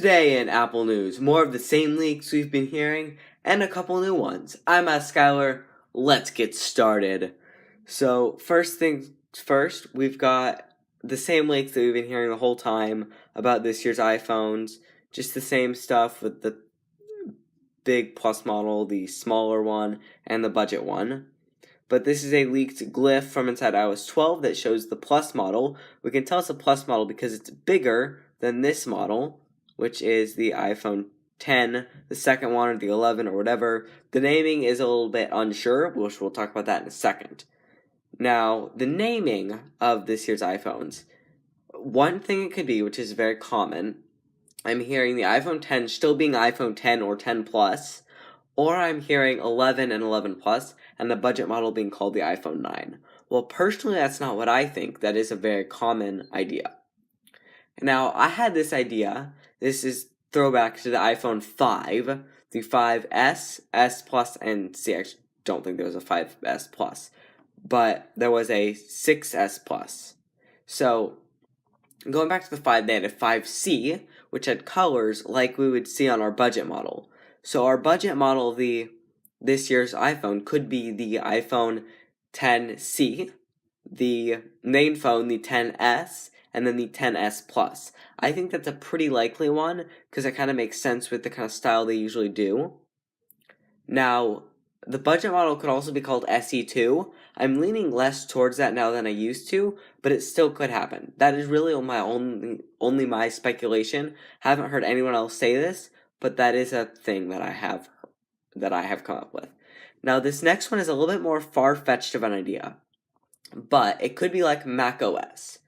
Today in Apple News, more of the same leaks we've been hearing, and a couple new ones. I'm iSkyler. Let's get started. So, first things first, we've got the same leaks that we've been hearing the whole time about this year's iPhones. Just the same stuff with the big Plus model, the smaller one, and the budget one. But this is a leaked glyph from inside iOS 12 that shows the Plus model. We can tell it's a Plus model because it's bigger than this model, which is the iPhone 10, the second one, or the 11, or whatever. The naming is a little bit unsure, which we'll talk about that in a second. Now, the naming of this year's iPhones. One thing it could be, which is very common, I'm hearing the iPhone 10 still being iPhone 10 or 10 Plus, or I'm hearing 11 and 11 Plus, and the budget model being called the iPhone 9. Well, personally, that's not what I think. That is a very common idea. Now, I had this idea. This is throwback to the iPhone 5, the 5S, S Plus, and see, I don't think there was a 5S Plus, but there was a 6S Plus. So, going back to the 5, they had a 5C, which had colors like we would see on our budget model. So our budget model of this year's iPhone could be the iPhone 10C, the main phone, the 10S, and then the 10S Plus. I think that's a pretty likely one because it kind of makes sense with the kind of style they usually do. Now, the budget model could also be called SE2. I'm leaning less towards that now than I used to, but it still could happen. That is really only my speculation. Haven't heard anyone else say this, but that is a thing that I have come up with. Now, this next one is a little bit more far-fetched of an idea, but it could be like macOS,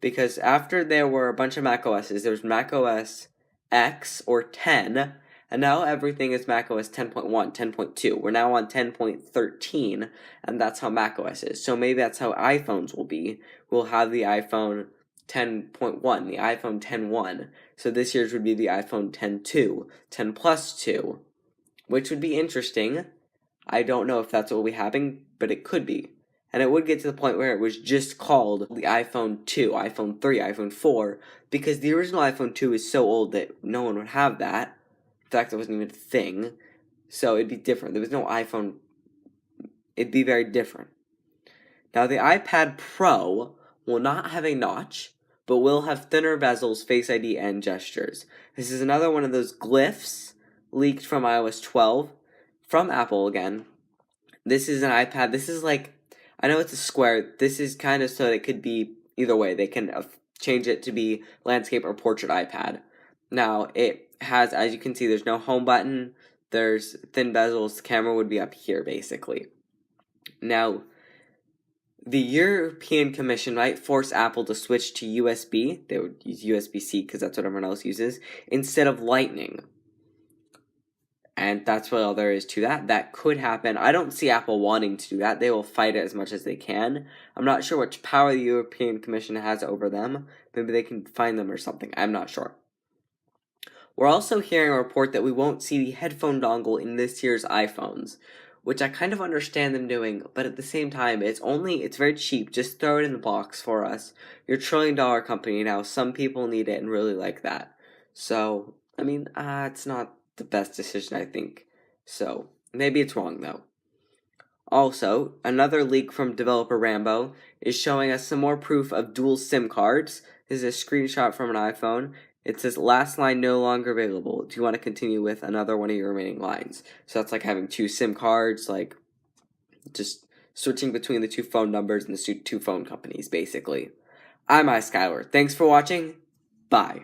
because after there were a bunch of macOSs, there was macOS X or 10, and now everything is macOS 10.1, 10.2. We're now on 10.13, and that's how macOS is. So maybe that's how iPhones will be. We'll have the iPhone 10.1, the iPhone 10.1. So this year's would be the iPhone 10.2, 10 Plus 2, which would be interesting. I don't know if that's what will be happening, but it could be. And it would get to the point where it was just called the iPhone 2, iPhone 3, iPhone 4, because the original iPhone 2 is so old that no one would have that. In fact, it wasn't even a thing. So it'd be different. There was no iPhone. It'd be very different. Now, the iPad Pro will not have a notch, but will have thinner bezels, Face ID, and gestures. This is another one of those glyphs leaked from iOS 12 from Apple again. This is an iPad. This is like, I know it's a square. This is kind of so it could be either way. They can change it to be landscape or portrait iPad. Now, it has, as you can see, there's no home button. There's thin bezels. The camera would be up here, basically. Now, the European Commission might force Apple to switch to USB. They would use USB-C because that's what everyone else uses, instead of Lightning. And that's what all there is to that. That could happen. I don't see Apple wanting to do that. They will fight it as much as they can. I'm not sure which power the European Commission has over them. Maybe they can find them or something. I'm not sure. We're also hearing a report that we won't see the headphone dongle in this year's iPhones, which I kind of understand them doing, but at the same time, it's very cheap. Just throw it in the box for us. You're a $1 trillion company now. Some people need it and really like that. So, I mean, it's not the best decision, I think. So, maybe it's wrong, though. Also, another leak from developer Rambo is showing us some more proof of dual SIM cards. This is a screenshot from an iPhone. It says, last line no longer available. Do you want to continue with another one of your remaining lines? So that's like having two SIM cards, like just switching between the two phone numbers and the two phone companies, basically. I'm iSkyler. Thanks for watching. Bye.